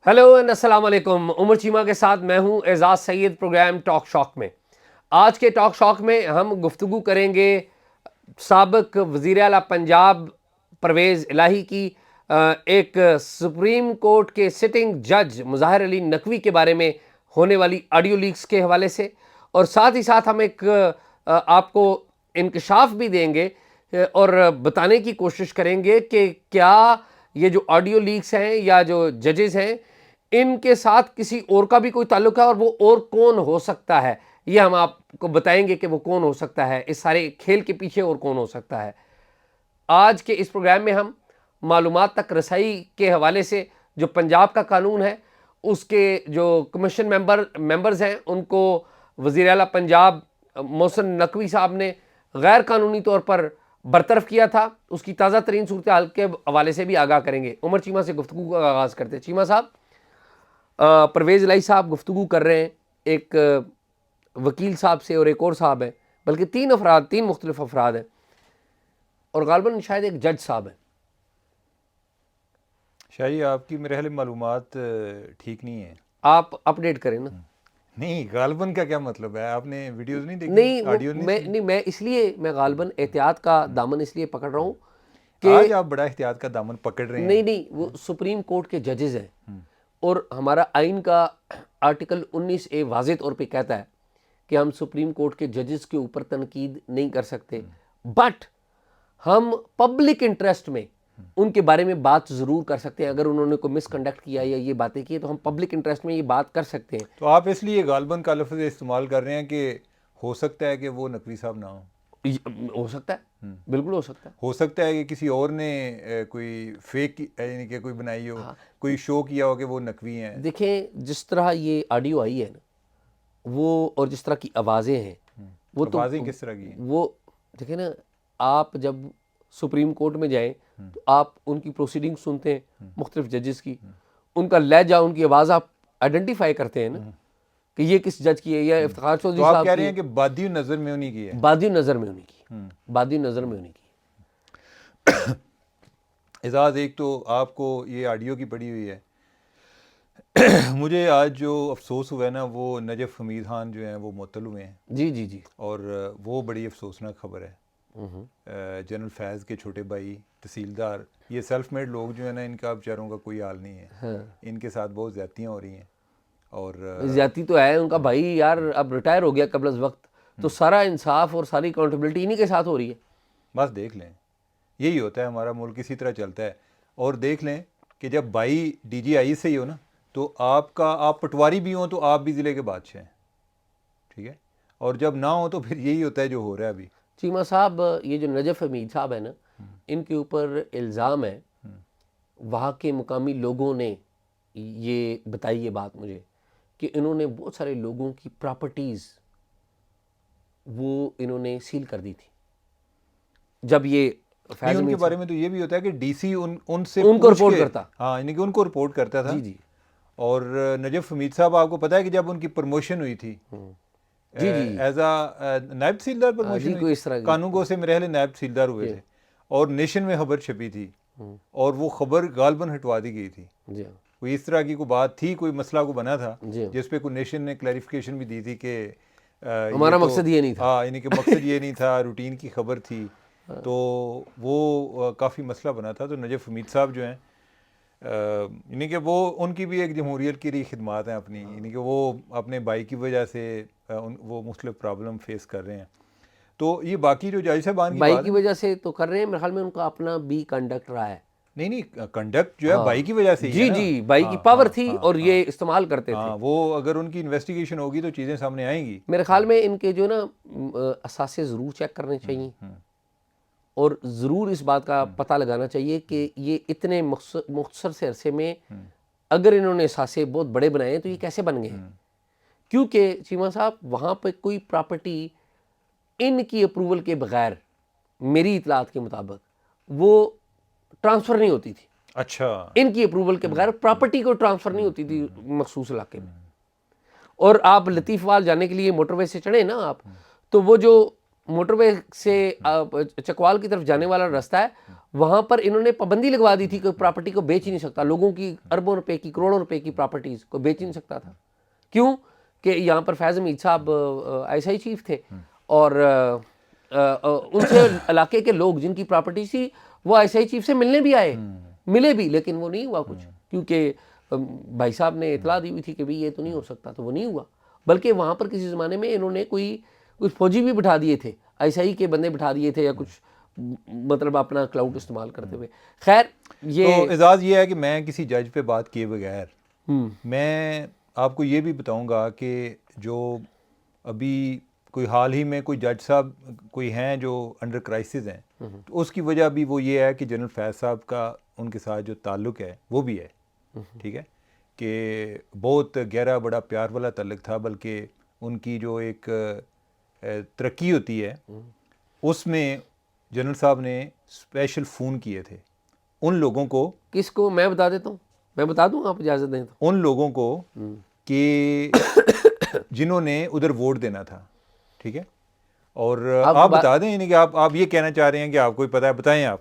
Hello and السلام علیکم. عمر چیمہ کے ساتھ میں ہوں اعزاز سید پروگرام ٹاک شاک میں. آج کے ٹاک شاک میں ہم گفتگو کریں گے سابق وزیر اعلیٰ پنجاب پرویز الہی کی ایک سپریم کورٹ کے سٹنگ جج مظاہر علی نقوی کے بارے میں ہونے والی آڈیو لیکس کے حوالے سے، اور ساتھ ہی ساتھ ہم ایک آپ کو انکشاف بھی دیں گے اور بتانے کی کوشش کریں گے کہ کیا یہ جو آڈیو لیکس ہیں یا جو ججز ہیں ان کے ساتھ کسی اور کا بھی کوئی تعلق ہے، اور وہ اور کون ہو سکتا ہے. یہ ہم آپ کو بتائیں گے کہ وہ کون ہو سکتا ہے، اس سارے کھیل کے پیچھے اور کون ہو سکتا ہے. آج کے اس پروگرام میں ہم معلومات تک رسائی کے حوالے سے جو پنجاب کا قانون ہے، اس کے جو کمیشن ممبرز ہیں ان کو وزیر اعلیٰ پنجاب محسن نقوی صاحب نے غیر قانونی طور پر برطرف کیا تھا، اس کی تازہ ترین صورتحال کے حوالے سے بھی آگاہ کریں گے. عمر چیمہ سے گفتگو کا آغاز کرتے ہیں. چیمہ صاحب، پرویز الہی صاحب گفتگو کر رہے ہیں ایک وکیل صاحب سے اور ایک اور صاحب ہیں، بلکہ تین مختلف افراد ہیں، اور غالباً شاید ایک جج صاحب ہیں. شاہی آپ کی میرے خیال معلومات ٹھیک نہیں ہیں، آپ اپڈیٹ کریں نا. نہیں، غالباً کا کیا مطلب ہے؟ آپ نے ویڈیوز نہیں دیکھی؟ آڈیو نہیں، میں اس لیے میں غالباً احتیاط کا دامن اس لیے پکڑ رہا ہوں کہ آج آپ بڑا احتیاط کا دامن پکڑ رہے ہیں. نہیں، وہ سپریم کورٹ کے ججز ہیں، اور ہمارا آئین کا آرٹیکل 19A واضح طور پہ کہتا ہے کہ ہم سپریم کورٹ کے ججز کے اوپر تنقید نہیں کر سکتے، بٹ ہم پبلک انٹرسٹ میں ان کے بارے میں بات ضرور کر سکتے ہیں. اگر انہوں نے کوئی مس کنڈکٹ کیا یا یہ باتیں کی تو ہم پبلک انٹرسٹ میں یہ بات کر سکتے ہیں. تو آپ اس لیے غالباً کا لفظ استعمال کر رہے ہیں کہ ہو سکتا ہے کہ وہ نقوی صاحب نہ ہوں. ہو سکتا ہے، بالکل ہو سکتا ہے. ہو سکتا ہے کہ کسی اور نے کوئی فیک یعنی کہ کوئی بنائی ہو، کوئی شو کیا ہو کہ وہ نقوی ہیں. دیکھیں، جس طرح یہ آڈیو آئی ہے نا وہ، اور جس طرح کی آوازیں ہیں وہ تو آوازیں کس طرح کی ہیں؟ وہ دیکھیں نا، آپ جب سپریم کورٹ میں جائیں تو آپ ان کی پروسیڈنگ سنتے ہیں مختلف ججز کی، ان کا لہجہ، ان کی آواز آپ آئیڈینٹیفائی کرتے ہیں نا کہ یہ کس جج کی ہے. یا افتخار چودھری تو آپ صاحب کہہ رہے ہیں کہ بادی نظر میں انہیں کی ہے. بادی نظر میں انہیں کی، بادی نظر میں انہیں کی. اعزاز، ایک تو آپ کو یہ آڈیو کی پڑی ہوئی ہے. مجھے آج جو افسوس ہوا ہے نا، وہ نجف حمید خان جو ہیں وہ معطل ہوئے ہیں. جی، اور وہ بڑی افسوسناک خبر ہے. جنرل فیض کے چھوٹے بھائی تحصیلدار، یہ سیلف میڈ لوگ جو ہیں نا، ان کا بیچاروں کا کوئی حال نہیں ہے. ان کے ساتھ بہت زیادتیاں ہو رہی ہیں. اور زیادتی تو ہے. ان کا بھائی یار اب ریٹائر ہو گیا قبل از وقت، تو سارا انصاف اور ساری اکاؤنٹیبلٹی انہی کے ساتھ ہو رہی ہے. بس دیکھ لیں، یہی ہوتا ہے ہمارا ملک، اسی طرح چلتا ہے. اور دیکھ لیں کہ جب بھائی ڈی جی آئی سے ہی ہو نا، تو آپ پٹواری بھی ہوں تو آپ بھی ضلع کے بادشاہ ہیں، ٹھیک ہے. اور جب نہ ہو تو پھر یہی ہوتا ہے جو ہو رہا ہے ابھی. چیمہ صاحب، یہ جو نجف حمید صاحب ہیں نا، ان کے اوپر الزام ہے، وہاں کے مقامی لوگوں نے یہ بتائی یہ بات مجھے کہ انہوں نے بہت سارے لوگوں کی پراپرٹیز وہ انہوں نے سیل کر دی تھی. جب یہ ان کے بارے میں تو یہ بھی ہوتا ہے کہ ڈی سی ان سے ان کو رپورٹ کرتا، ہاں، یعنی کہ ان کو رپورٹ کرتا تھا. جی. اور نجف حمید صاحب، آپ کو پتہ ہے کہ جب ان کی پروموشن ہوئی تھی ایز اے نائب تحصیلدار پروموشن ہوئی، قانون گو سے میرے خیال نائب تحصیلدار ہوئے تھے، اور نیشن میں خبر چھپی تھی، اور وہ خبر غالباً ہٹوا دی گئی تھی. کوئی اس طرح کی کوئی بات تھی، کوئی مسئلہ کو بنا تھا جس پہ کوئی نیشن نے کلیریفیکیشن بھی دی تھی کہ ہمارا مقصد یہ نہیں تھا. ہاں، یعنی کہ مقصد یہ نہیں تھا، روٹین کی خبر تھی. تو وہ کافی مسئلہ بنا تھا. تو نجف حمید صاحب جو ہیں، یعنی کہ وہ ان کی بھی ایک جمہوریت کی خدمات ہیں اپنی، یعنی کہ وہ اپنے بھائی کی وجہ سے وہ مختلف پرابلم فیس کر رہے ہیں. تو یہ باقی جو جج صاحبان کی بھائی کی وجہ سے تو کر رہے ہیں، میرے خیال میں ان کا اپنا بھی کنڈکٹ رہا ہے. نہیں، کنڈکٹ جو ہے بھائی کی وجہ سے ہی ہے نا. جی، بھائی کی پاور تھی اور یہ استعمال کرتے تھے. وہ اگر ان کی انویسٹیگیشن ہوگی تو چیزیں سامنے آئیں گی. میرے خیال میں ان کے جو نا اثاثے ضرور چیک کرنے چاہیے، اور ضرور اس بات کا پتہ لگانا چاہیے کہ یہ اتنے مختصر سے عرصے میں اگر انہوں نے اثاثے بہت بڑے بنائے ہیں تو یہ کیسے بن گئے. کیونکہ چیمہ صاحب، وہاں پہ کوئی پراپرٹی ان کی اپروول کے بغیر، میری اطلاعات کے مطابق، وہ ٹرانسفر نہیں ہوتی تھی. اچھا، ان کی اپروول کے بغیر پراپرٹی کو ٹرانسفر نہیں ہوتی تھی مخصوص علاقے میں. اور آپ لطیف وال جانے کے لیے موٹر وے سے چڑھیں نا آپ، تو وہ جو موٹر وے سے چکوال کی طرف جانے والا راستہ ہے، وہاں پر انہوں نے پابندی لگوا دی تھی کہ پراپرٹی کو بیچ ہی نہیں سکتا, لوگوں کی اربوں روپے کی کروڑوں روپے کی پراپرٹیز کو بیچ ہی نہیں سکتا تھا. کیوں کہ یہاں پر فیض حمید صاحب ایس آئی چیف تھے, اور ان سے علاقے کے لوگ جن کی پراپرٹی تھی وہ ایس آئی چیف سے ملنے بھی آئے, ملے بھی, لیکن وہ نہیں ہوا کچھ, کیونکہ بھائی صاحب نے اطلاع دی ہوئی تھی کہ بھئی یہ تو نہیں ہو سکتا, تو وہ نہیں ہوا. بلکہ وہاں پر کسی زمانے میں انہوں نے کچھ فوجی بھی بٹھا دیے تھے, ایس آئی کے بندے بٹھا دیے تھے, یا کچھ مطلب اپنا کلاؤڈ استعمال کرتے ہوئے. خیر یہ تو اعزاز یہ ہے کہ میں کسی جج پہ بات کیے بغیر میں آپ کو یہ بھی بتاؤں گا کہ جو ابھی کوئی حال ہی میں کوئی جج صاحب کوئی ہیں جو انڈر کرائسس ہیں, تو اس کی وجہ بھی وہ یہ ہے کہ جنرل فیض صاحب کا ان کے ساتھ جو تعلق ہے وہ بھی ہے, ٹھیک ہے, کہ بہت گہرا بڑا پیار والا تعلق تھا. بلکہ ان کی جو ایک ترقی ہوتی ہے اس میں جنرل صاحب نے اسپیشل فون کیے تھے ان لوگوں کو. کس کو؟ میں بتا دیتا ہوں, میں بتا دوں, آپ اجازت دیں تو. ان لوگوں کو کہ جنہوں نے ادھر ووٹ دینا تھا, ٹھیک ہے, اور آپ بتا دیں, یعنی کہ آپ یہ کہنا چاہ رہے ہیں کہ آپ کو پتہ ہے, بتائیں آپ.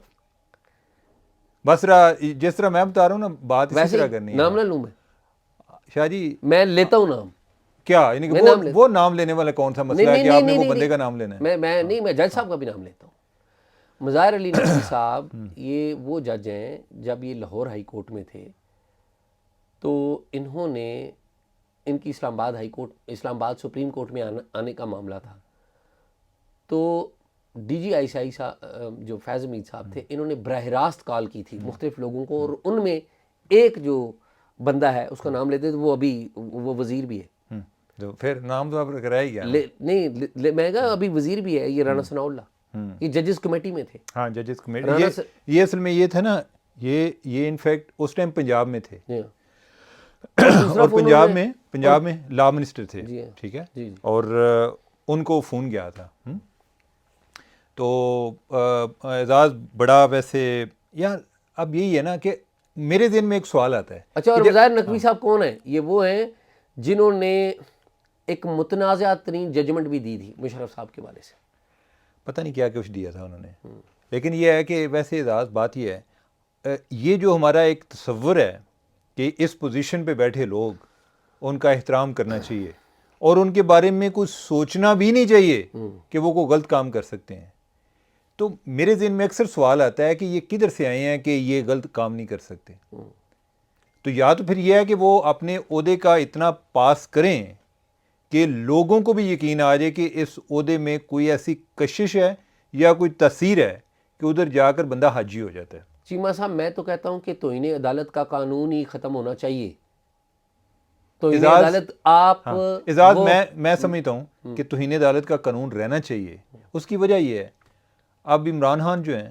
بس جس طرح میں بتا رہا ہوں نا, بات اسی طرح کرنی ہے. نام نہ لوں میں شاہ جی, میں لیتا ہوں نام. کیا یعنی کہ وہ نام لینے والا کون سا مسئلہ ہے کہ آپ نے وہ بندے کا نام لینا ہے؟ میں نہیں, میں جج صاحب کا بھی نام لیتا ہوں. مظاہر علی نقوی صاحب یہ وہ جج ہیں, جب یہ لاہور ہائی کورٹ میں تھے تو انہوں نے, ان کی اسلام آباد ہائی کورٹ, اسلام آباد سپریم کورٹ میں آنے کا معاملہ تھا, تو ڈی جی آئی سی صاحب جو فیض حمید صاحب تھے, انہوں نے براہ راست کال کی تھی مختلف لوگوں کو, اور ان میں ایک جو بندہ ہے اس کا نام لیتے تھے, وہ ابھی وہ وزیر بھی ہے. تو پھر نام تو آپ کرا ہی گیا نہیں, میں کہا ابھی وزیر بھی ہے, یہ رانا ثناء اللہ, یہ ججز کمیٹی میں تھے. ہاں, ججز کمیٹی, یہ اصل میں یہ تھا نا, یہ انفیکٹ اس ٹائم پنجاب میں تھے, اور پنجاب میں لا منسٹر تھے, ٹھیک ہے, اور ان کو فون گیا تھا. تو اعزاز بڑا ویسے یار, اب یہی ہے نا کہ میرے ذہن میں ایک سوال آتا ہے. اچھا, اور مظاہر نقوی صاحب کون ہیں؟ یہ وہ ہیں جنہوں نے ایک متنازع ترین ججمنٹ بھی دی تھی مشرف صاحب کے بارے سے. پتہ نہیں کیا کچھ دیا تھا انہوں نے, لیکن یہ ہے کہ ویسے اعزاز بات یہ ہے, یہ جو ہمارا ایک تصور ہے کہ اس پوزیشن پہ بیٹھے لوگ, ان کا احترام کرنا چاہیے اور ان کے بارے میں کچھ سوچنا بھی نہیں چاہیے کہ وہ کوئی غلط کام کر سکتے ہیں. تو میرے ذہن میں اکثر سوال آتا ہے کہ یہ کدھر سے آئے ہیں کہ یہ غلط کام نہیں کر سکتے. تو یا تو پھر یہ ہے کہ وہ اپنے عہدے کا اتنا پاس کریں کہ لوگوں کو بھی یقین آ جائے کہ اس عہدے میں کوئی ایسی کشش ہے یا کوئی تاثیر ہے کہ ادھر جا کر بندہ حاجی ہو جاتا ہے. چیمہ صاحب, میں تو کہتا ہوں کہ توہین عدالت کا قانون ہی ختم ہونا چاہیے. توہین عدالت آپ اعزاز, میں سمجھتا ہوں کہ توہین عدالت کا قانون رہنا چاہیے. اس کی وجہ یہ ہے, اب عمران خان جو ہیں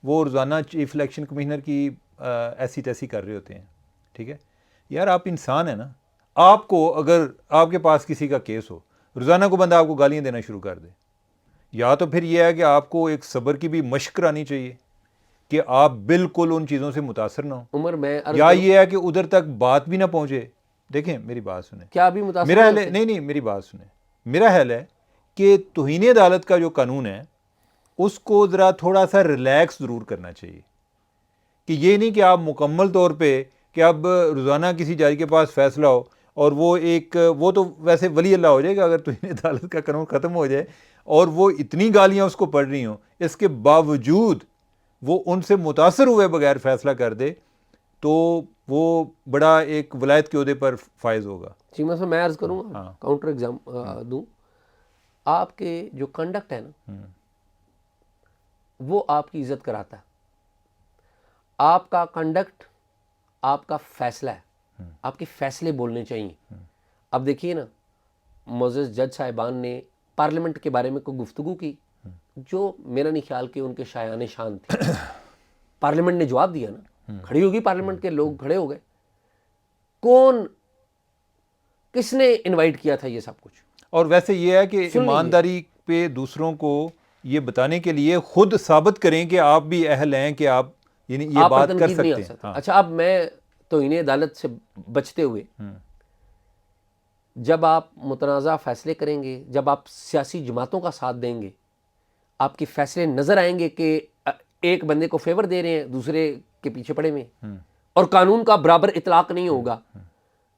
وہ روزانہ چیف الیکشن کمشنر کی ایسی تیسی کر رہے ہوتے ہیں, ٹھیک ہے. یار آپ انسان ہیں نا, آپ کو اگر آپ کے پاس کسی کا کیس ہو, روزانہ کو بندہ آپ کو گالیاں دینا شروع کر دے, یا تو پھر یہ ہے کہ آپ کو ایک صبر کی بھی مشق کرانی چاہیے کہ آپ بالکل ان چیزوں سے متاثر نہ ہوں. عمر, میں یا یہ ہے کہ ادھر تک بات بھی نہ پہنچے. دیکھیں میری بات سنیں, کیا ابھی متاثر میرا حل ہے, نہیں میری بات سنیں, میرا حل ہے کہ توہین عدالت کا جو قانون ہے اس کو ذرا تھوڑا سا ریلیکس ضرور کرنا چاہیے, کہ یہ نہیں کہ آپ مکمل طور پہ کہ اب روزانہ کسی جج کے پاس فیصلہ ہو اور وہ تو ویسے ولی اللہ ہو جائے گا اگر توہین عدالت کا قانون ختم ہو جائے اور وہ اتنی گالیاں اس کو پڑھ رہی ہوں, اس کے باوجود وہ ان سے متاثر ہوئے بغیر فیصلہ کر دے, تو وہ بڑا ایک ولایت کے عہدے پر فائز ہوگا. چیمہ صاحب, میں عرض کروں گا, کاؤنٹر ایگزام دوں, آپ کے جو کنڈکٹ ہے نا وہ آپ کی عزت کراتا ہے. آپ کا کنڈکٹ آپ کا فیصلہ ہے, آپ کے فیصلے بولنے چاہیے. اب دیکھیے نا, معزز جج صاحبان نے پارلیمنٹ کے بارے میں کوئی گفتگو کی جو میرا نہیں خیال کہ ان کے شایان شان تھی. پارلیمنٹ نے جواب دیا نا, کھڑی ہوگی پارلیمنٹ کے لوگ, کھڑے ہو گئے. کس نے انوائٹ کیا تھا یہ سب کچھ؟ اور ویسے یہ ہے کہ ایمانداری پہ دوسروں کو یہ بتانے کے لیے خود ثابت کریں کہ آپ بھی اہل ہیں کہ آپ یعنی یہ بات کر سکتے ہیں. اچھا, اب میں توہین عدالت سے بچتے ہوئے, جب آپ متنازع فیصلے کریں گے, جب آپ سیاسی جماعتوں کا ساتھ دیں گے, آپ کے فیصلے نظر آئیں گے کہ ایک بندے کو فیور دے رہے ہیں, دوسرے کے پیچھے پڑے ہوئے ہیں, اور قانون کا برابر اطلاق نہیں ہوگا.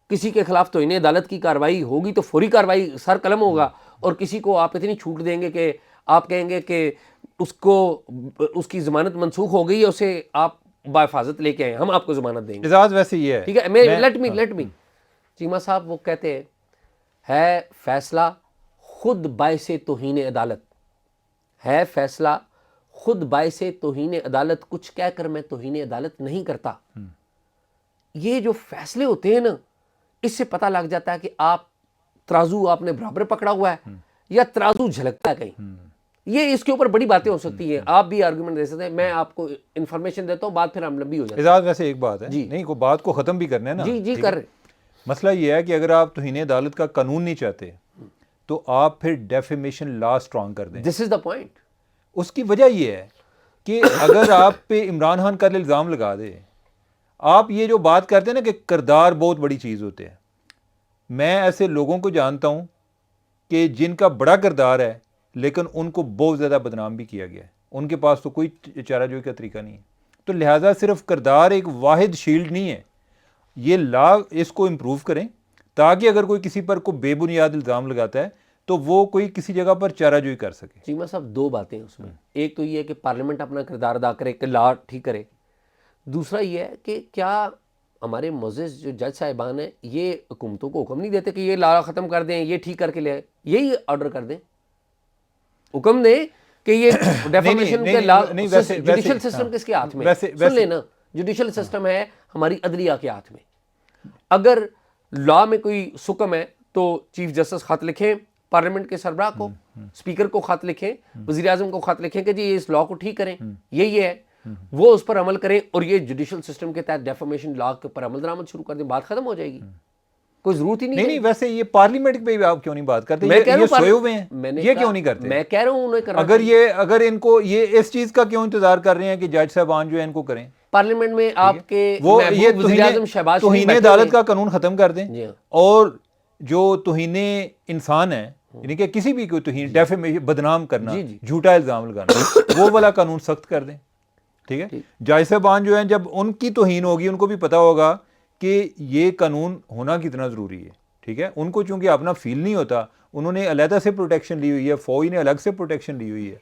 کسی کے خلاف توہین عدالت کی کارروائی ہوگی تو فوری کارروائی سر قلم ہوگا, اور کسی کو آپ اتنی چھوٹ دیں گے کہ آپ کہیں گے کہ اس کی ضمانت منسوخ ہو گئی ہے, اسے آپ بحفاظت لے کے آئیں, ہم آپ کو ضمانت دیں گے. اعزاز ویسے یہ ہے, ٹھیک ہے, لیٹ می چیمہ صاحب وہ کہتے ہیں ہے فیصلہ خود باعث توہین عدالت, ہے فیصلہ خود باعث توہین عدالت, کچھ کہہ کر میں توہین عدالت نہیں کرتا. یہ جو فیصلے ہوتے ہیں نا, اس سے پتہ لگ جاتا ہے کہ آپ ترازو آپ نے برابر پکڑا ہوا ہے یا ترازو جھلکتا ہے کہیں. یہ اس کے اوپر بڑی باتیں ہو سکتی ہیں, آپ بھی آرگومنٹ دے سکتے ہیں, میں آپ کو انفارمیشن دیتا ہوں, بات پھر ہم لمبی ہو جاتی ہے. اعزاز ویسے ایک بات ہے, نہیں کو بات کو ختم بھی کرنا ہے نا. جی کر رہے. مسئلہ یہ ہے کہ اگر آپ توہین عدالت کا قانون نہیں چاہتے تو آپ پھر ڈیفیمیشن لا اسٹرانگ کر دیں. دس از دا پوائنٹ. اس کی وجہ یہ ہے کہ اگر آپ پہ عمران خان کا الزام لگا دے, آپ یہ جو بات کرتے ہیں نا کہ کردار بہت بڑی چیز ہوتے ہیں, میں ایسے لوگوں کو جانتا ہوں کہ جن کا بڑا کردار ہے لیکن ان کو بہت زیادہ بدنام بھی کیا گیا ہے, ان کے پاس تو کوئی چارہ جوئی کا طریقہ نہیں ہے. تو لہٰذا صرف کردار ایک واحد شیلڈ نہیں ہے, یہ لا اس کو امپروو کریں تاکہ اگر کوئی کسی پر کوئی بے بنیاد الزام لگاتا ہے تو وہ کوئی کسی جگہ پر چارہ جوئی کر سکے. چیمہ صاحب دو باتیں اس میں, ایک تو یہ ہے کہ پارلیمنٹ اپنا کردار ادا کرے کہ لا ٹھیک کرے, دوسرا یہ ہے کہ کیا ہمارے معزز جو جج صاحبان ہیں یہ حکومتوں کو حکم نہیں دیتے کہ یہ لا ختم کر دیں, یہ ٹھیک کر کے لے آئے, یہی آرڈر کر دیں, حکم دیں کہ یہ ڈیفامیشن کے لا. جوڈیشل سسٹم کس کے ہاتھ میں, سن لینا, جوڈیشل سسٹم ہے ہماری عدلیہ کے ہاتھ میں. اگر لا میں کوئی سکم ہے تو چیف جسٹس خط لکھیں پارلیمنٹ کے سربراہ کو, اسپیکر کو خط لکھیں, وزیر اعظم کو خط لکھیں کہ جی اس لا کو ٹھیک کریں, یہ ہے, وہ اس پر عمل کریں, اور یہ جوڈیشل سسٹم کے تحت ڈیفامیشن لا کے پر عمل درآمد شروع کر دیں, بات ختم ہو جائے گی, کوئی ضرورت ہی نہیں. نہیں ویسے یہ پارلیمنٹ پہ بھی آپ کیوں نہیں بات کرتے, میں کہہ رہا ہوں سوئے ہوئے ہیں, یہ کیوں نہیں کرتے؟ میں کہہ رہا ہوں انہیں کرنا. اگر ان کو یہ اس چیز کا کیوں انتظار کر رہے ہیں کہ جج صاحبان جو ہے ان کو کریں, پارلیمنٹ میں آپ کے وزیر اعظم شہباز شریف توہین عدالت کا قانون ختم کر دیں, اور جو توہین انسان ہے یعنی کہ کسی بھی کوئی توہین ڈیفیمیشن بدنام کرنا, جھوٹا الزام لگانا, وہ والا قانون سخت کر دیں. ٹھیک ہے, جج صاحبان جو ہیں جب ان کی توہین ہوگی ان کو بھی پتہ ہوگا کہ یہ قانون ہونا کتنا ضروری ہے. ٹھیک ہے, ان کو چونکہ اپنا فیل نہیں ہوتا, انہوں نے علیحدہ سے پروٹیکشن لی ہوئی ہے, فوج نے الگ سے پروٹیکشن لی ہوئی ہے,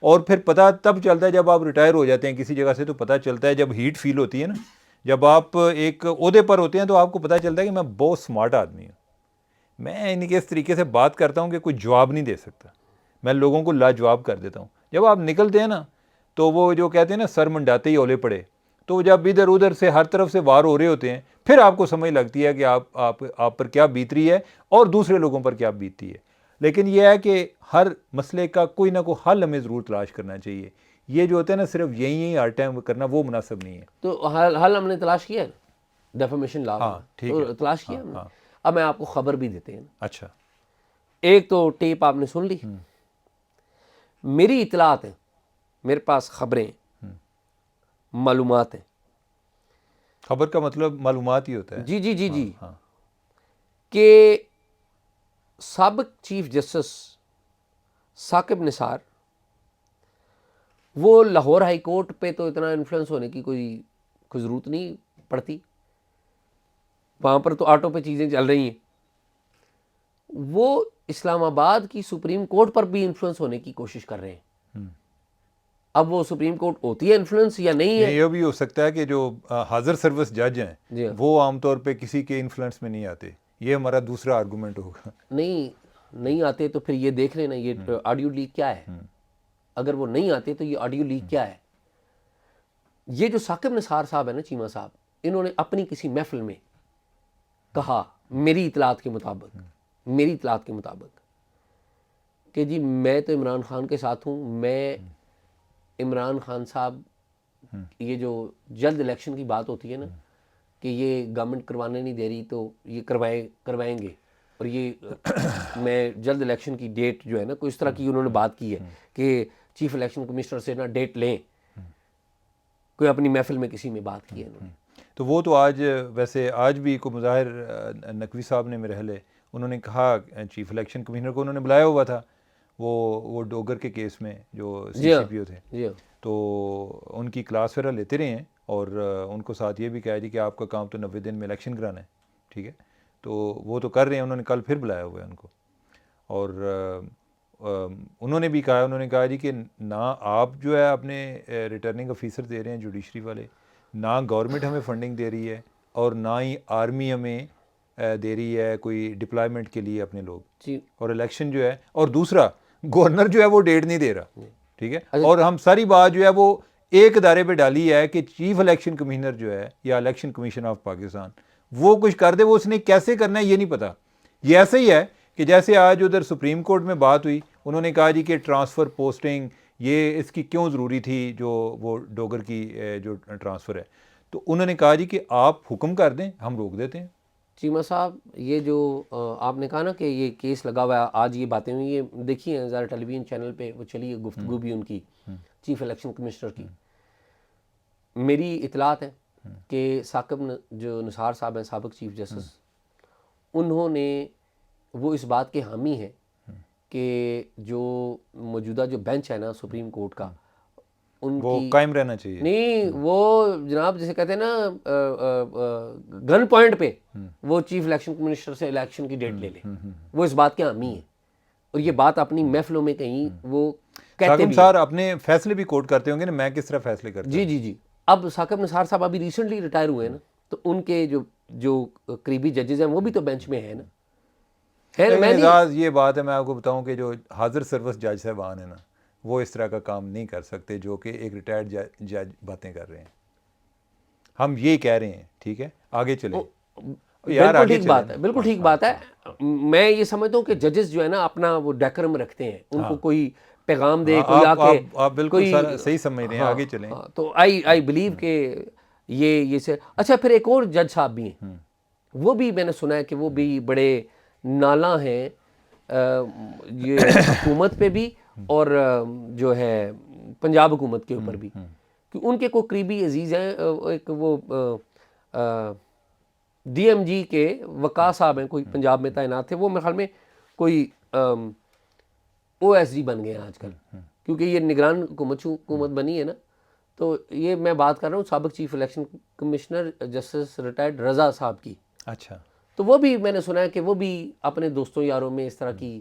اور پھر پتہ تب چلتا ہے جب آپ ریٹائر ہو جاتے ہیں کسی جگہ سے, تو پتہ چلتا ہے جب ہیٹ فیل ہوتی ہے نا, جب آپ ایک عہدے پر ہوتے ہیں تو آپ کو پتہ چلتا ہے کہ میں بہت سمارٹ آدمی ہوں, میں ان کے اس طریقے سے بات کرتا ہوں کہ کوئی جواب نہیں دے سکتا, میں لوگوں کو لاجواب کر دیتا ہوں. جب آپ نکلتے ہیں نا تو وہ جو کہتے ہیں نا سر منڈاتے ہی اولے پڑے, تو جب ادھر ادھر سے ہر طرف سے وار ہو رہے ہوتے ہیں پھر آپ کو سمجھ لگتی ہے کہ آپ پر کیا بیت رہی ہے اور دوسرے لوگوں پر کیا بیتتی ہے. لیکن یہ ہے کہ ہر مسئلے کا کوئی نہ کوئی حل ہمیں ضرور تلاش کرنا چاہیے. یہ جو ہوتا ہے نا صرف یہی ہر ٹائم کرنا وہ مناسب نہیں ہے. تو حل ہم نے تلاش کیا ہے ڈیفامیشن لا, تلاش کیا ہم نے. اب میں آپ کو خبر بھی دیتے ہیں. اچھا, ایک تو ٹیپ آپ نے سن لی, میری اطلاعات ہیں, میرے پاس خبریں معلومات ہیں. خبر کا مطلب معلومات ہی ہوتا ہے. جی جی جی جی کہ سابق چیف جسٹس ثاقب نثار وہ لاہور ہائی کورٹ پہ تو اتنا انفلوئنس ہونے کی کوئی ضرورت نہیں پڑتی, وہاں پر تو آٹو پہ چیزیں چل رہی ہیں. وہ اسلام آباد کی سپریم کورٹ پر بھی انفلوئنس ہونے کی کوشش کر رہے ہیں. اب وہ سپریم کورٹ ہوتی ہے انفلوئنس یا نہیں ہے, یہ بھی ہو سکتا ہے کہ جو حاضر سروس جج ہیں وہ عام طور پہ کسی کے انفلوئنس میں نہیں آتے. یہ ہمارا دوسرا آرگومنٹ ہوگا. نہیں آتے تو پھر یہ دیکھ لینا یہ آڈیو لیک کیا ہے. اگر وہ نہیں آتے تو یہ آڈیو لیک کیا ہے. یہ جو ثاقب نثار صاحب ہے نا چیمہ صاحب, انہوں نے اپنی کسی محفل میں کہا میری اطلاعات کے مطابق کہ جی میں تو عمران خان کے ساتھ ہوں, میں عمران خان صاحب یہ جو جلد الیکشن کی بات ہوتی ہے نا کہ یہ گورنمنٹ کروانے نہیں دے رہی تو یہ کروائیں گے, اور یہ میں جلد الیکشن کی ڈیٹ جو ہے نا کوئی اس طرح کی انہوں نے بات کی ہے کہ چیف الیکشن کمشنر سے نا ڈیٹ لیں, کوئی اپنی محفل میں کسی میں بات کی ہے انہوں نے. تو وہ تو ویسے آج بھی کو مظاہر نقوی صاحب نے میرے خیال انہوں نے کہا چیف الیکشن کمشنر کو انہوں نے بلایا ہوا تھا وہ ڈوگر کے کیس میں جو سی سی پی او تھے, تو ان کی کلاس وغیرہ لیتے رہے ہیں اور ان کو ساتھ یہ بھی کہا جی کہ آپ کا کام تو 90 دن میں الیکشن کرانا ہے, ٹھیک ہے, تو وہ تو کر رہے ہیں. انہوں نے کل پھر بلایا ہوا ہے ان کو, اور انہوں نے بھی کہا, انہوں نے کہا جی کہ نہ آپ جو ہے اپنے ریٹرننگ آفیسر دے رہے ہیں جوڈیشری والے, نہ گورنمنٹ ہمیں فنڈنگ دے رہی ہے, اور نہ ہی آرمی ہمیں دے رہی ہے کوئی ڈپلائمنٹ کے لیے اپنے لوگ جی, اور الیکشن جو ہے, اور دوسرا گورنر جو ہے وہ ڈیٹ نہیں دے رہا, ٹھیک ہے. اور ہم ساری بات جو ہے وہ ایک ادارے پہ ڈالی ہے کہ چیف الیکشن کمشنر جو ہے یا الیکشن کمیشن آف پاکستان وہ کچھ کر دے, وہ اس نے کیسے کرنا ہے یہ نہیں پتا. یہ ایسے ہی ہے کہ جیسے آج ادھر سپریم کورٹ میں بات ہوئی, انہوں نے کہا جی کہ ٹرانسفر پوسٹنگ یہ اس کی کیوں ضروری تھی, جو وہ ڈوگر کی جو ٹرانسفر ہے, تو انہوں نے کہا جی کہ آپ حکم کر دیں ہم روک دیتے ہیں. چیمہ صاحب یہ جو آپ نے کہا نا کہ یہ کیس لگا ہوا ہے, آج یہ باتیں ہوئی, یہ دیکھیے ذرا ٹیلی ویژن چینل پہ وہ چلی ہے گفتگو بھی ان کی چیف الیکشن کمشنر کی. میری اطلاعات ہے کہ ثاقب جو نثار صاحب ہیں سابق چیف جسٹس, انہوں نے وہ اس بات کے حامی ہیں کہ جو موجودہ جو بینچ ہے نا سپریم کورٹ کا ان وہ کی قائم رہنا چاہیے. نہیں, وہ جناب جسے کہتے ہیں نا گن پوائنٹ پہ وہ چیف الیکشن کمشنر سے الیکشن کی ڈیٹ لے لیں, وہ اس بات کے حامی ہیں, اور یہ بات اپنی محفلوں میں کہیں وہ کہتے بھی سر اپنے فیصلے بھی کوٹ کرتے ہوں گے نا, میں کس طرح فیصلے کرتا ہوں. جی جی جی. اب ثاقب نثار صاحب ابھی ریسنٹلی ریٹائر ہوئے ہیں نا, تو ان کے جو قریبی ججز ہیں وہ بھی تو بینچ میں ہیں نا. اعزاز یہ بات ہے, میں آپ کو بتاؤں کہ جو حاضر سروس جج صاحبان ہیں نا وہ اس طرح کا کام نہیں کر سکتے جو کہ ایک ریٹائرڈ جج باتیں کر رہے ہیں. ہم یہ کہہ رہے ہیں, ٹھیک ہے, آگے چلیں. بالکل ٹھیک بات ہے, بالکل ٹھیک بات ہے. میں یہ سمجھتا ہوں کہ ججز جو ہے نا اپنا وہ ڈیکرم رکھتے ہیں, ان کو کوئی پیغام دے, کوئی آ کے, آپ بالکل سر صحیح سمجھ رہے ہیں, آگے چلیں. تو آئی بلیو کہ یہ سے. اچھا پھر ایک اور جج صاحب بھی ہیں, وہ بھی میں نے سنا ہے کہ وہ بھی بڑے نالاں ہیں یہ حکومت پہ بھی اور جو ہے پنجاب حکومت کے اوپر بھی, کہ ان کے کوئی قریبی عزیز ہیں, ایک وہ ڈی ایم جی کے وقاص صاحب ہیں, کوئی پنجاب میں تعینات تھے, وہ میرے خیال میں کوئی او ایس ڈی بن گئے ہیں آج کل, کیونکہ یہ نگران حکومت بنی ہے نا. تو یہ میں بات کر رہا ہوں سابق chief election commissioner justice retired Raza صاحب کی. اچھا, تو وہ بھی میں نے سنا ہے کہ وہ بھی اپنے دوستوں یاروں میں اس طرح کی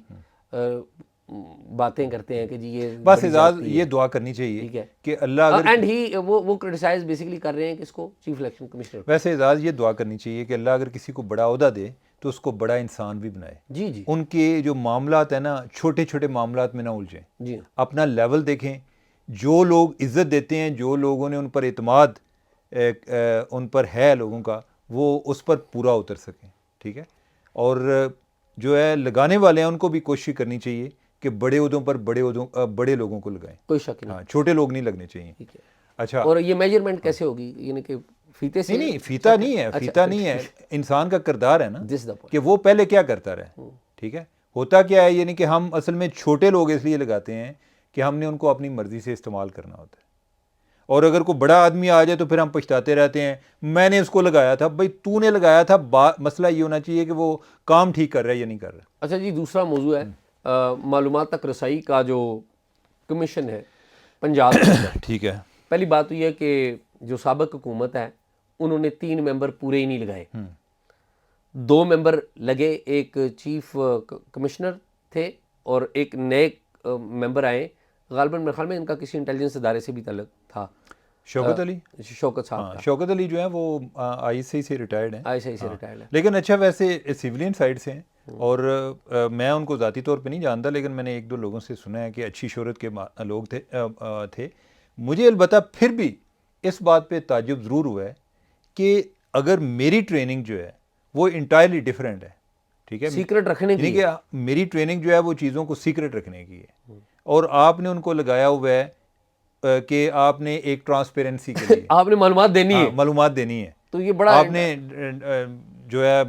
باتیں کرتے ہیں کہ جی یہ بس اعزاز یہ دعا کرنی چاہیے کہ اللہ اگر اینڈ ہی وہ کرٹیسائز بیسیکلی کر رہے ہیں کہ اس کو چیف الیکشن کمشنر. ویسے اعزاز یہ دعا کرنی چاہیے کہ اللہ اگر کسی کو بڑا عہدہ دے تو اس کو بڑا انسان بھی بنائے. جی جی. ان کے جو معاملات ہیں نا چھوٹے چھوٹے معاملات میں نہ الجھیں, جی, اپنا لیول دیکھیں. جو لوگ عزت دیتے ہیں, جو لوگوں نے ان پر اعتماد ان پر ہے لوگوں کا, وہ اس پر پورا اتر سکیں, ٹھیک ہے. اور جو ہے لگانے والے ہیں ان کو بھی کوشش کرنی چاہیے کہ بڑے عہدوں پر بڑے لوگوں کو لگائیں, کوئی شک نہیں. ہاں, چھوٹے لوگ نہیں لگنے چاہیے. اچھا, اور یہ میجرمنٹ کیسے ہوگی, یعنی کہ فیتے سے؟ نہیں, فیتا نہیں ہے, فیتا نہیں ہے, انسان کا کردار ہے نا کہ وہ پہلے کیا کرتا رہے, ٹھیک ہے. ہوتا کیا ہے, یعنی کہ ہم اصل میں چھوٹے لوگ اس لیے لگاتے ہیں کہ ہم نے ان کو اپنی مرضی سے استعمال کرنا ہوتا ہے, اور اگر کوئی بڑا آدمی آ جائے تو پھر ہم پچھتاتے رہتے ہیں میں نے اس کو لگایا تھا. بھائی تو نے لگایا تھا, مسئلہ یہ ہونا چاہیے کہ وہ کام ٹھیک کر رہا ہے یا نہیں کر رہا. اچھا جی, دوسرا موضوع ہے معلومات تک رسائی کا جو کمیشن ہے پنجاب میں. ٹھیک ہے, پہلی بات تو یہ کہ جو سابق حکومت ہے انہوں نے 3 ممبر پورے ہی نہیں لگائے, 2 ممبر لگے, ایک چیف کمشنر تھے اور ایک نئے ممبر آئے, غالباً میرے خیال میں ان کا کسی انٹیلیجنس ادارے سے بھی تعلق تھا. شوکت علی, شوکت صاحب, شوکت علی جو ہیں وہ آئی ایس آئی سے ریٹائرڈ ہیں. آئی ایس آئی سے ریٹائرڈ ہیں, لیکن اچھا ویسے سیولین سائڈ سے ہیں, اور میں ان کو ذاتی طور پہ نہیں جانتا, لیکن میں نے 1-2 لوگوں سے سنا ہے کہ اچھی شہرت کے لوگ تھے. مجھے البتہ پھر بھی اس بات پہ تعجب ضرور ہوا ہے کہ اگر میری ٹریننگ جو ہے وہ انٹائرلی ڈیفرنٹ ہے, ٹھیک ہے, سیکرٹ رکھنے کی, یعنی کہ میری ٹریننگ جو ہے وہ چیزوں کو سیکرٹ رکھنے کی ہے, اور آپ نے ان کو لگایا ہوا ہے کہ آپ نے ایک ٹرانسپیرنسی کے لیے آپ نے معلومات دینی ہے, معلومات دینی ہے, تو یہ بڑا آپ نے جو ہے.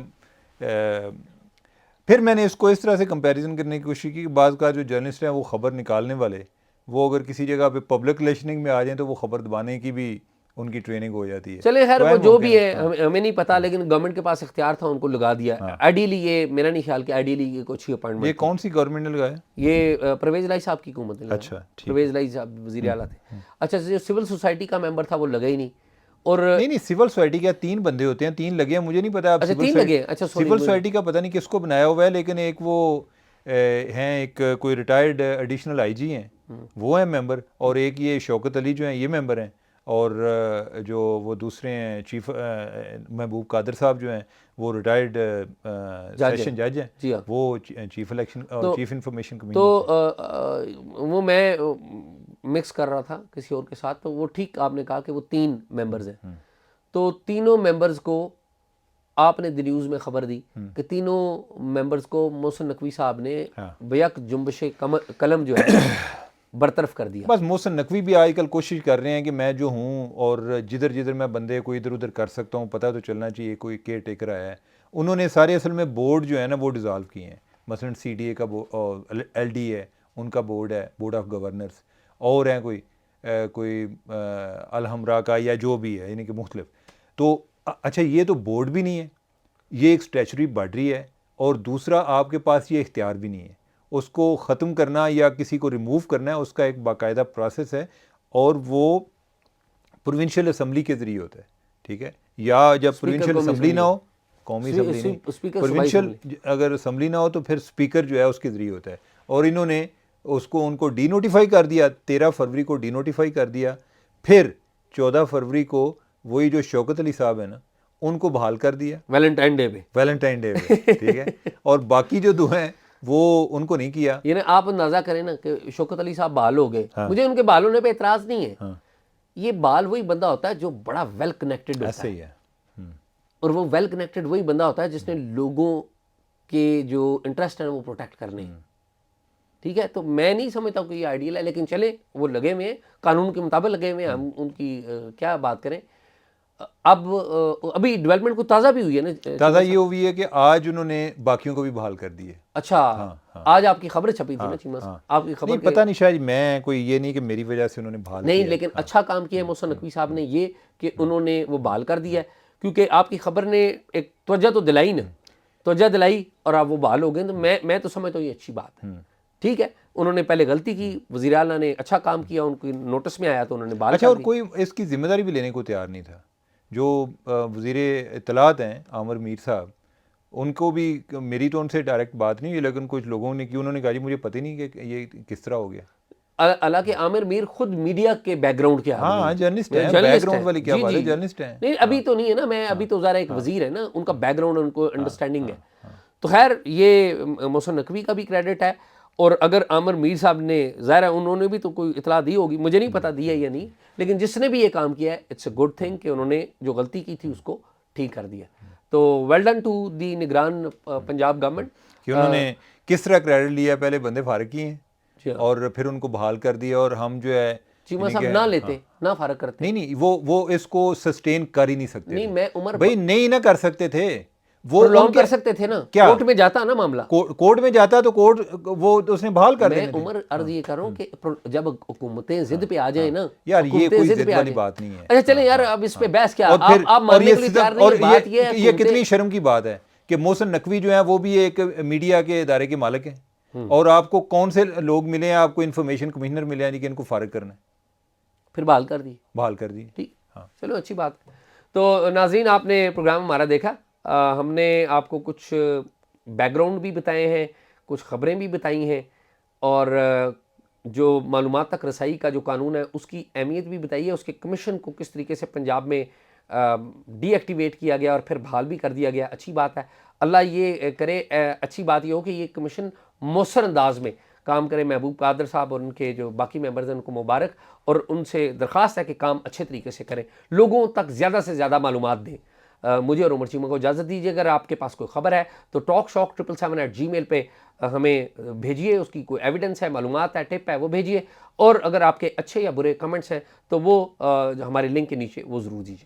پھر میں نے اس کو اس طرح سے کمپیریزن کرنے کی کوشش کی کہ بعض کا جو جرنلسٹ ہیں وہ خبر نکالنے والے, وہ اگر کسی جگہ پہ پبلک ریلیشننگ میں آ جائیں تو وہ خبر دبانے کی بھی ان کی ٹریننگ ہو جاتی ہے. چلے خیر وہ جو بھی ہے ہمیں نہیں پتا, لیکن گورنمنٹ کے پاس اختیار تھا, ان کو لگا دیا. آئیڈیلی یہ میرا نہیں خیال کہ آئیڈیلی یہ کچھ ہی اپائنٹمنٹ. یہ کون سی گورنمنٹ نے لگایا؟ یہ پرویز الہی صاحب کی حکومت نے لگایا. اچھا, پرویز الہی صاحب وزیر اعلیٰ تھے. اچھا جو سول سوسائٹی کا ممبر تھا وہ لگا ہی نہیں. اور نہیں سول سوسائٹی کیا 3 بندے ہوتے ہیں, 3 لگے ہیں, مجھے نہیں پتا. اچھا 3 لگے. اچھا سول سوسائٹی کا پتہ نہیں کس کو بنایا ہوا ہے, لیکن ایک وہ ہیں, ایک کوئی ریٹائرڈ ایڈیشنل آئی جی ہیں وہ ہیں ممبر, اور ایک یہ شوکت علی جو ہیں یہ ممبر ہیں, اور جو وہ دوسرے ہیں چیف محبوب قادر صاحب جو ہیں وہ ریٹائرڈ سیشن جج ہیں, وہ chief election chief information commission. تو وہ میں مکس کر رہا تھا کسی اور کے ساتھ, تو وہ ٹھیک آپ نے کہا کہ وہ 3 ممبرز ہیں. تو تینوں ممبرز کو آپ نے دی نیوز میں خبر دی کہ تینوں ممبرز کو محسن نقوی صاحب نے بیک جنبش قلم جو ہے برطرف کر دیا. بس محسن نقوی بھی آج کل کوشش کر رہے ہیں کہ میں جو ہوں اور جدھر جدھر میں بندے کو ادھر ادھر کر سکتا ہوں, پتہ تو چلنا چاہیے کوئی کیئر ٹیکر آیا ہے. انہوں نے سارے اصل میں بورڈ جو ہے نا وہ ڈیزالو کیے ہیں. مثلا سی ڈی اے کا ایل ڈی ہے, ان کا بورڈ ہے, بورڈ آف گورنرز, اور ہیں کوئی الحمرا کا یا جو بھی ہے, یعنی کہ مختلف. تو اچھا یہ تو بورڈ بھی نہیں ہے, یہ ایک اسٹیچوری باڈی ہے, اور دوسرا آپ کے پاس یہ اختیار بھی نہیں ہے. اس کو ختم کرنا یا کسی کو ریموو کرنا ہے, اس کا ایک باقاعدہ پروسیس ہے, اور وہ پروونشل اسمبلی کے ذریعے ہوتا ہے. ٹھیک ہے, یا جب پروونشل اسمبلی نہ ہو, قومی اسمبلی نہیں, پروونشل اگر اسمبلی نہ ہو تو پھر اسپیکر جو ہے اس کے ذریعے ہوتا ہے. اور انہوں نے اس کو ان کو ڈی نوٹیفائی کر دیا, 13 فروری کو ڈی نوٹیفائی کر دیا. پھر 14 فروری کو وہی جو شوکت علی صاحب ہیں نا ان کو بحال کر دیا ویلنٹائن ڈے پہ. ٹھیک ہے, اور باقی جو 2 ہیں وہ ان کو نہیں کیا. یعنی آپ اندازہ کریں نا کہ شوکت علی صاحب بحال ہو گئے. مجھے ان کے بحال ہونے پہ اعتراض نہیں ہے. یہ بحال وہی بندہ ہوتا ہے جو بڑا ویل کنیکٹڈ ہوتا ہے, اور وہ ویل کنیکٹڈ وہی بندہ ہوتا ہے جس نے لوگوں کے جو انٹرسٹ ہیں وہ پروٹیکٹ کرنے ہیں. ٹھیک ہے, تو میں نہیں سمجھتا کہ یہ آئیڈیل ہے, لیکن چلیں وہ لگے ہوئے ہیں, قانون کے مطابق لگے ہوئے ہیں, ہم ان کی کیا بات کریں. اب ابھی ڈیولپمنٹ کو تازہ بھی ہوئی ہے نا, تازہ یہ ہوئی ہے کہ آج انہوں نے باقیوں کو بھی بحال کر دیے. اچھا, آج آپ کی خبر چھپی تھی نا چیمہ صاحب, آپ کی خبر پتہ نہیں, شاید میں کوئی یہ نہیں کہ میری وجہ سے انہوں نے بحال نہیں, لیکن اچھا کام کیا ہے محسن نقوی صاحب نے یہ کہ انہوں نے وہ بحال کر دیا ہے, کیونکہ آپ کی خبر نے ایک توجہ تو دلائی نا, توجہ دلائی اور آپ وہ بحال ہو گئے. تو میں تو سمجھتا ہوں یہ اچھی بات ہے. ٹھیک ہے, انہوں نے پہلے غلطی کی, وزیر اعلیٰ نے اچھا کام کیا, ان کو نوٹس میں آیا تو انہوں نے بحال کر دیا. اور کوئی اس کی ذمہ داری بھی لینے کو تیار نہیں تھا. جو وزیر اطلاعات ہیں عامر میر صاحب, ان کو بھی, میری تو ان سے ڈائریکٹ بات نہیں ہوئی, لیکن کچھ لوگوں نے کی, انہوں نے کہا جی مجھے پتہ ہی نہیں کہ یہ کس طرح ہو گیا. حالانکہ عامر میر خود میڈیا کے بیک گراؤنڈ کے آدمی ہاں جرنلسٹ ہیں, بیک گراؤنڈ والی کیا بات ہے, جرنلسٹ ہیں. نہیں ابھی تو نہیں ہے نا, میں ابھی تو ذرا ایک وزیر ہے نا, ان کا بیک گراؤنڈ ان کو انڈرسٹینڈنگ ہے. تو خیر یہ محسن نقوی کا بھی کریڈٹ ہے, اور اگر عامر میر صاحب نے, ظاہر ہے انہوں نے بھی تو کوئی اطلاع دی ہوگی, مجھے نہیں پتہ دی ہے یا نہیں, لیکن جس نے بھی یہ کام کیا ہے اٹس اے گڈ تھنگ کہ انہوں نے جو غلطی کی تھی اس کو ٹھیک کر دیا. تو ویل ڈن ٹو دی نگران پنجاب گورنمنٹ کہ انہوں نے کس طرح کریڈٹ لیا, پہلے بندے فارغ کیے ہیں اور پھر ان کو بحال کر دیا, اور ہم جو ہے چیمہ صاحب نہ لیتے, نہ فارغ کرتے. نہیں وہ اس کو سسٹین کر ہی نہیں سکتے. نہیں میں عمر بھائی نہیں نہ کر سکتے تھے, وہ لانگ کر سکتے تھے نا, کورٹ میں جاتا نا معاملہ, کورٹ میں جاتا تو کورٹ وہ اس نے بحال کر دینا. میں عمر عرض یہ کر رہا ہوں کہ جب حکومتیں ضد پہ آ جائیں نا, یار یہ کوئی ضد والی بات نہیں ہے. اچھا چلیں یار, اب اس پہ بحث کیا, آپ ماننے کے لیے تیار نہیں. بات یہ ہے یہ کتنی شرم کی بات ہے کہ محسن نقوی جو ہیں وہ بھی ایک میڈیا کے ادارے کے مالک ہیں, اور آپ کو کون سے لوگ ملے ہیں, آپ کو انفارمیشن کمشنر ملے ہیں کہ ان کو فارغ کرنا ہے, پھر بحال کر دی. ٹھیک, چلو اچھی بات. تو ناظرین آپ نے پروگرام ہمارا دیکھا, ہم نے آپ کو کچھ بیک گراؤنڈ بھی بتائے ہیں, کچھ خبریں بھی بتائی ہیں, اور جو معلومات تک رسائی کا جو قانون ہے اس کی اہمیت بھی بتائی ہے, اس کے کمیشن کو کس طریقے سے پنجاب میں ڈی ایکٹیویٹ کیا گیا اور پھر بحال بھی کر دیا گیا. اچھی بات ہے, اللہ یہ کرے, اچھی بات یہ ہو کہ یہ کمیشن مؤثر انداز میں کام کرے. محبوب قادر صاحب اور ان کے جو باقی ممبرز ہیں ان کو مبارک, اور ان سے درخواست ہے کہ کام اچھے طریقے سے کریں, لوگوں تک زیادہ سے زیادہ معلومات دیں. مجھے اور عمر چیمہ کو اجازت دیجیے. اگر آپ کے پاس کوئی خبر ہے تو talkshock777@gmail پہ ہمیں بھیجیے, اس کی کوئی ایویڈنس ہے, معلومات ہے, ٹپ ہے, وہ بھیجیے. اور اگر آپ کے اچھے یا برے کمنٹس ہیں تو وہ ہمارے لنک کے نیچے وہ ضرور دیجیے.